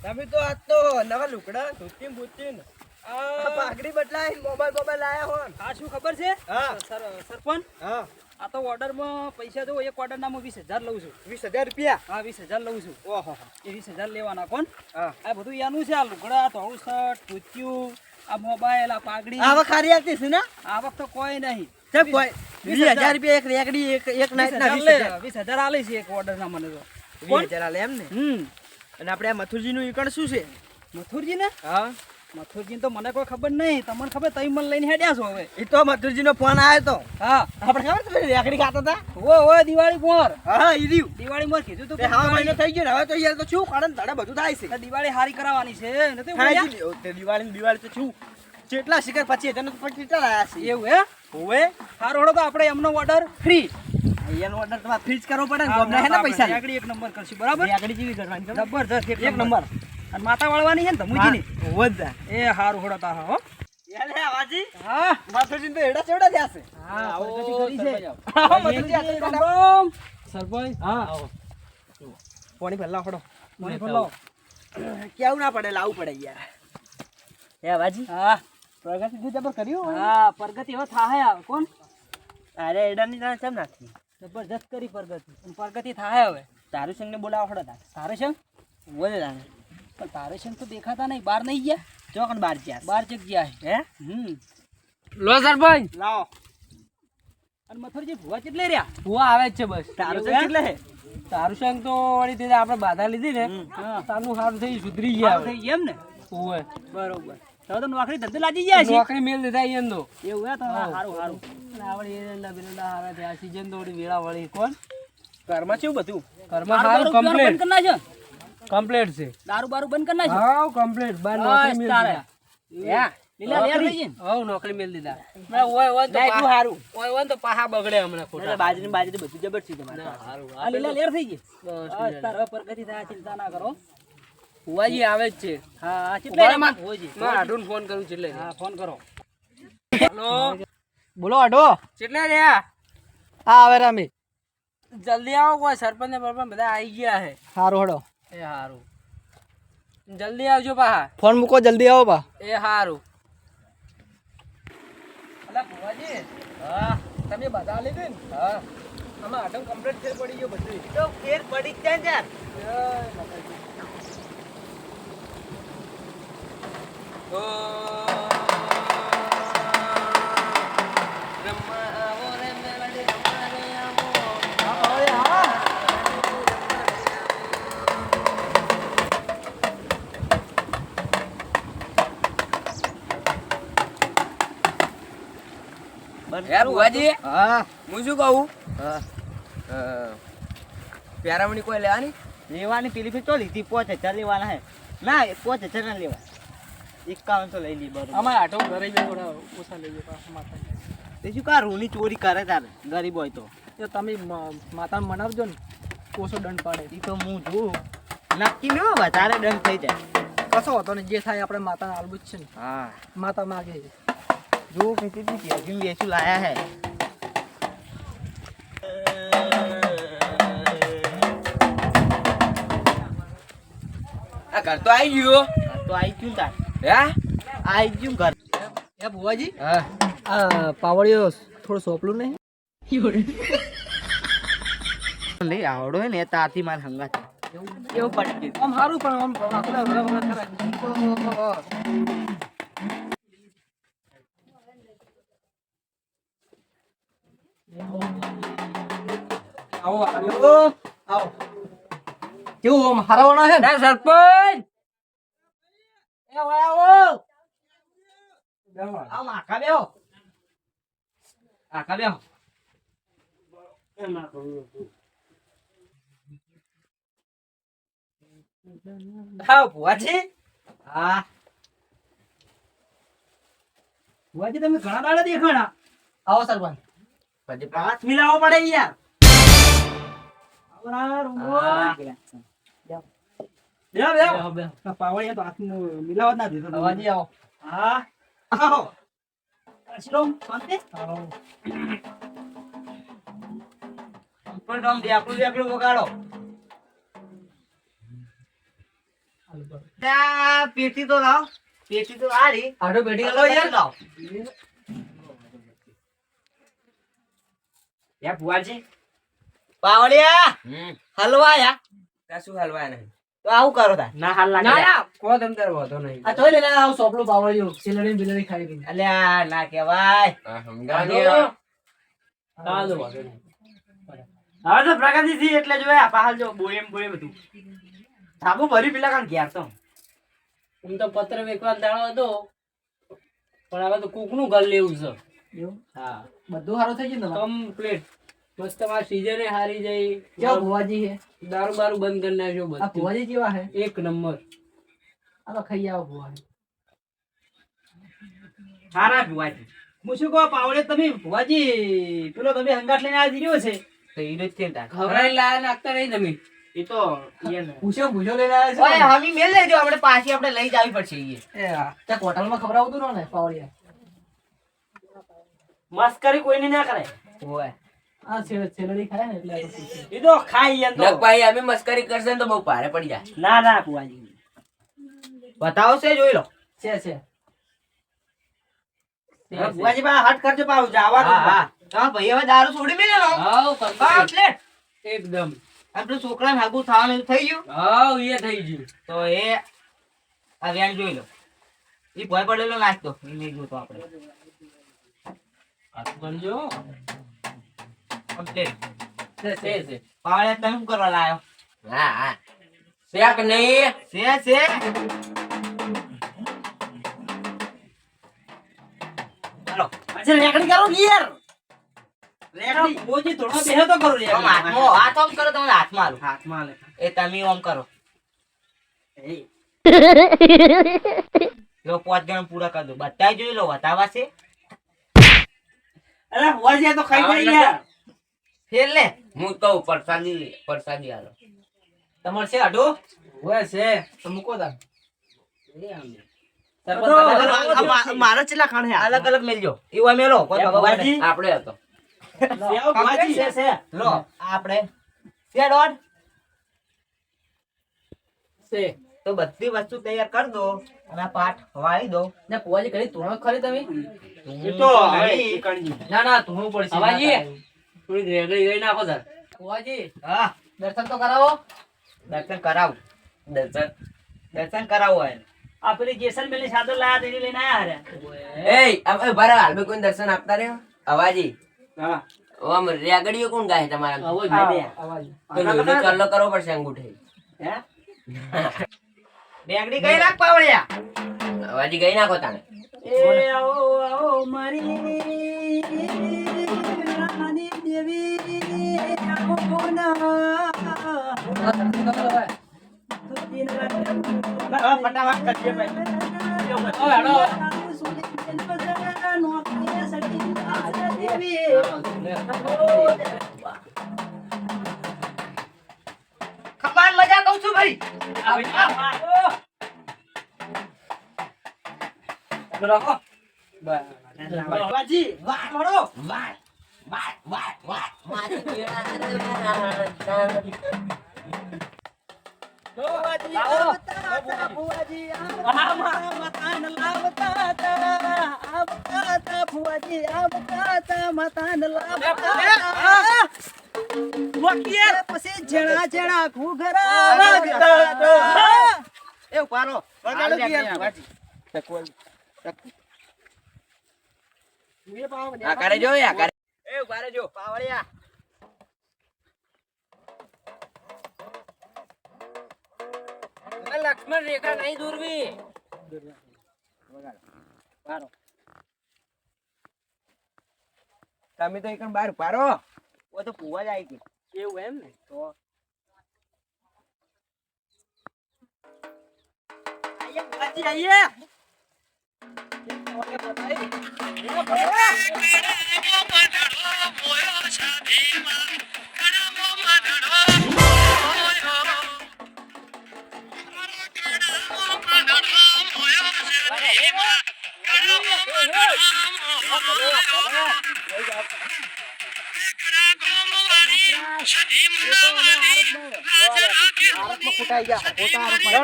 તમે તો આજ તો નવા લુકડા ધોતી બુતી પાઘડી બદલાઈ મોબાઈલ લાયા હો. આ શું ખબર છે? હા સરપંચ, હા આ તો ઓર્ડરમાં પૈસા દો. એક ઓર્ડર નામાં 20,000 લઉં છું. 20,000 રૂપિયા? હા 20,000 લઉં છું. ઓહો એ 20,000 લેવાના કોણ? હા આ બધું એનું છે. આ લુગડા, ધોળું શર્ટ, ધોતિયું, આ મોબાઈલ, આ પાઘડી. આવા ખારી આવતી છે ને? આ વખત કોઈ નહીં. કેમ કોઈ 20,000 રૂપિયા એક રેકડી એક નાઈટ ના 20,000 આલે છે એક ઓર્ડર ના મને તો. 20,000 આલે એમ ને? અને આપણે આ મથુરજી નું ઈકણ શું છે? મથુરજી ને? હા મથુરજી તો મને કોઈ ખબર નહીં. તમને ખબર? તમે મને લઈને હેડ્યા છો હવે. એ તો મથુરજી નો ફોન આવ્યો તો. હા આપણે ખબર તમે રેકડી ખાતા હતા? ઓ દિવાળી મોર. હા ઈ રહ્યું. દિવાળી મોર કીધું તું. હા મહિનો થઈ ગયો ને હવે તો યાર તો શું કારણ ધડા બધું થાય છે. દિવાળી હારી કરાવવાની છે નથી હા બોલ્યા? તે દિવાળી તો શું કેટલા શિકાર પછી તને પછી કેટલા આયા છે એવું હે? હોવે હારો હળો તો આપણે એમનો ઓર્ડર ફ્રી. અહીંયાનો ઓર્ડર તમારે ફ્રીજ કરવો પડે ને ગોમના હે ને પૈસા રેકડી એક નંબર કરશું બરાબર? રેકડી જેવી કરવાની ખબર? જબરજસ્ત એક એક નંબર. અને માતા વાળવાની છે ને ધમુજીની. વધા એ હારું હળો તા હો. યાલે આવાજી હા માથુજી તો એડા ચેવડા થયા છે. હા આવો પ્રગતિ કરી છે. આવો મથુરજી આ તો રામ. સરપંચ હા આવો પાણી ભરલા ફડો મને બોલો. કેવું ના પડે લાવવું પડે યાર. હે આવાજી હા પ્રગતિ તું જબર કર્યું? હા પ્રગતિ હવે થાય આવે કોણ? અરે એડાની ના કેમ નાખી? જબરજસ્ત કરી પ્રગતિ. અને પ્રગતિ થાય હવે. તારું સંગ ને બોલાવો ફડો તાર તારે છે બોલે તાને પણ તારે છે તો દેખાતા નહીં. બહાર નહીં ગયા? ચોકન બાર ગયા બહાર ચેક ગયા હે લો સરપંચ લાવો અને મથુરજી ભુવા કેટલે રહ્યા? ભુવા આવે જ છે બસ. તારું એવું સંગ હે? કેટલે હે? તારું સંગ તો વળી તે આપણે બાધા લીધી ને તારનું સારું થઈ સુધરી ગયા સારું થઈ ગયા એમ ને? ઓવે બરોબર. હવે તો નોકરી ધંધે લાગી ગયા છે. નોકરી મેલ દીધા અહીંયા તો એવું હે તો સારું સારું. અને આવડી એરંડા બિરંડા હારા થયા સીઝન તો વળી વેળા વળી કોણ ઘરમાં કેવું બધું? ઘરમાં દારૂ સારું બારૂ બંધ કમ્પ્લીટ કરી નાખ્યો? કમ્પ્લીટ છે. દારૂ બારૂ બંધ કરી નાખ્યો? હા કમ્પ્લીટ બાર નોકરી મેલ તારે. દીધા. લીલા લેર થઈ ગઈ ને? હવ નોકરી મેલ દીધા. ઓય ઓય તો ના એટલું સારું ઓય તો પાહા બગડે હમણાં ખોટા. બાજરી બધું જબર છે તમારે. આ લીલા લેર થઈ ગઈ? બસ બસ તાર હવે પ્રગતિ થાય ચિંતા ના કરો. ભુવાજી આવે જ છે. હા કેટલે રે માં? મારા હાડું ફોન કરું છેલ્લે. હા ફોન કરો. હેલો બોલો અડો કેટલે રહ્યા? હા હવે રામી જલ્દી આવો કોઈ સરપંચ ને બરપંચ બધા આવી ગયા છે. સારું હડો એ હારું જલ્દી આવજો પાહા. ફોન મૂકો જલ્દી આવો બા. એ હારું. અલા ભુવાજી. હા તમે બધા લીધી ને? હા આમાં આટમ કમ્પ્લીટ ફેર પડી ગયો બધું. તો ફેર પડી જ જાય ને યાર. ભુવાજી હા હું શું કહું હા પ્યારામણી કોઈ લેવાની? લેવાની પેલી ફેર તો લીધી 5,000 લેવાના હે ના 5,000 ના લેવા 51 લઈ લી બરોબર. અમારે આટો ઘરે જ થોડા ઓછા લઈએ પાછા માતા. તે શું કા રૂની ચોરી કરે તારે ગરીબ હોય તો તો તમે માતાને મનાવજો ને ઓછો દંડ પાડે. ઈ તો હું જોઉં નક્કી ન વધારે દંડ થઈ જાય. કશો હતો ને જે થાય આપણે માતાને આલવું જ છે ને. હા માતા માગે છે. જો કેટલી કેજ્યું વેચું લાયા હે. આ ઘર તો આવી ગયો. તો આઈ ગયું તાર હે આઈ ગયું ઘર. એ ભુવાજી હા આ પાવડિયો થોડું સોપલું નહીં? લઈ આવડો હે ને તાથી માર હંગાત એવું પડી ગયું. આમ સારું પણ આમ આખલા વગર આવો આવો કેવું આમ હરાવવાનો છે ને સરપંચ? એ આવો આમ આખા બેહો આખા બેહો. હા ભુવાજી. હા ભુવાજી તમે ઘણા દાડા દેખાણા. આવો સરપંચ. પછી 5 મિલાવો પડે યાર. આવરા રૂમો. હા. બેહો બેહો. આ પાવડિયા તો હાથનું મિલાવત ના દીધો. અવાજી આવો. હા આવો. અશરમ શાંતિ. પણ આમ દેખડું વગાડો. ત્યાં પેટી તો લાવ. પેટી તો આ રહી. આડો પેટી હલો યાર લાવ. યા ભુવાજી પાવડિયા હલવા યા. કશું હલવા નહીં. તો આવું કરો તા. ના હાલ ના ના કો તમ તાર વાંધો નહીં. આ તોય લેલા આવ સોપડું પાવળ્યું સિલડી બિલડી ખાઈ ગઈ અલ્યા ના કહેવાય. હાલો વાંધો નહીં. હવે તો પ્રગતિ થી એટલે જોયા પાહાલ જો બોયમ બોય બધું થાબો ભરી પેલા કાન ઘેર તો હું તો પત્ર વેકવા દાડો હતો પણ હવે તો કૂકનું ઘર લેવું છે એવું? હા બધું સારું થઈ ગયું ને કમ્પ્લીટ મસ્ત મારા સીઝને હારી જાય કેવા ભુવાજી હે? દારૂ બારૂ બંધ કરી નાખ્યો આ બધું ભુવાજી કેવા હે? એક નંબર આ તો ખાઈ આવો ભુવાજી. હારા ભુવાજી હું શું કહો પાવડે તમે ભુવાજી પેલો તમે હંગાટ લઈને આવી રહ્યો છે તો ઈ જ કેતા. ખવડાવી લાયા નાખતા નહીં તમે એ તો પૂછો લઈને આવ્યા ઓય હમી મેલ લેજો. આપણે પાછી આપણે લઈ જાવી પડશે ઈ. ત્યાં હોટલમાં ખવડાવતું ને પાવડિયા મસ્કરી કોઈને ના કરે ઓય આ સેલડી ખાય ને એટલે પૂછ્યું. એ તો ખાઈ એમ તો ભાઈ અમે મસ્કરી કરશે ને તો બહુ ભારે પડી જાય. ના ના ભુવાજી બતાવો છે જોઈ લો. છે ભુવાજી બા હટ કરજો પાવ જવાનું હા હા. હા ભાઈ હવે દારૂ છોડી મેલ્યો. હાવ હા complete. એટલે એકદમ આપણું છોકરાને હાગું થવાનું થઈ ગયું. હાવ એ થઈ ગયું તો એ આ વ્યાન જોઈ લો. ઈ ભોય પડેલો નાચતો એ નહીં જોતો આપણે. હાથ બનજો કમ્પ્લીટ. છે પાવડિયા તમે શું કરવા લાયો? હા હા શેક નહીં છે ચાલો. અચ્છા રેકડી કરો ને યાર રેકડી ભુવાજી થોડો બેહો તો કરો આમ હાથમાં હાથ આમ કરો તમે હાથમાં આલો. હાથમાં લે એ તમે આમ કરો. એ લો 5 જણ પૂરા કરી દો. બધાય જોઈ લો. વતાવા છે અરે ભુવાજી આ તો ખાઈ જાય યાર ફેર લે. હું કહું પરસાદી આલો. તમારે છે આડો? હોય છે તો મૂકો તા મારા ચેલા ખાણ હે અલગ અલગ મેલજો. એવા મેલો કોઈ ખબર ભુવાજી આપણે હતો સેવ ભુવાજી છે લો આપણે છે દોઢ. છે તો બધી વસ્તુ તૈયાર કરી દો અને આ પાઠ વાળી દો. ને પુવાજી કરી ધોણો ખરી તમે એ તો હવે કણજી ના ધોણું પડશે અવાજી થોડી રેગડી ગઈ નાખો સર પુવાજી હા દર્શન તો કરાવો દર્શન કરાવું. દર્શન કરાવું એને. આ પેલી જેસલમેરની સાદો લાયા તેની લઈને આયા એ હવે ભરા હાલ કોઈ દર્શન આપતા રહ્યો અવાજી હા આમ રેગડીઓ કોણ ગાય તમારા આવો હા. અવાજી તો લોહીનો ચલ્લો કરવો પડશે અંગૂઠે હે બેગડી કઈ નાખ પાવડિયા. અવાજી ગઈ નાખો તાને એ આવો આવો મારી રાની દેવી આવો ના ફટાફટ કરજે ખબર મજા કહું છું ભાઈ. રાખો બાબાજી વાહ મારો પછી જણા જણા ઘૂઘરા એ પારો વગાડો કે યાર આ કરે જો યા કરે એ ઉભારે જો પાવળિયા લક્ષ્મણ રેખા નહીં દૂરવી તમે તો એકણ બહાર પારો ઓ તો ફુવા જ આવી ગઈ. એવું એમ ને તો આઈએ બાજી આઈએ કુટાઈ ગયા.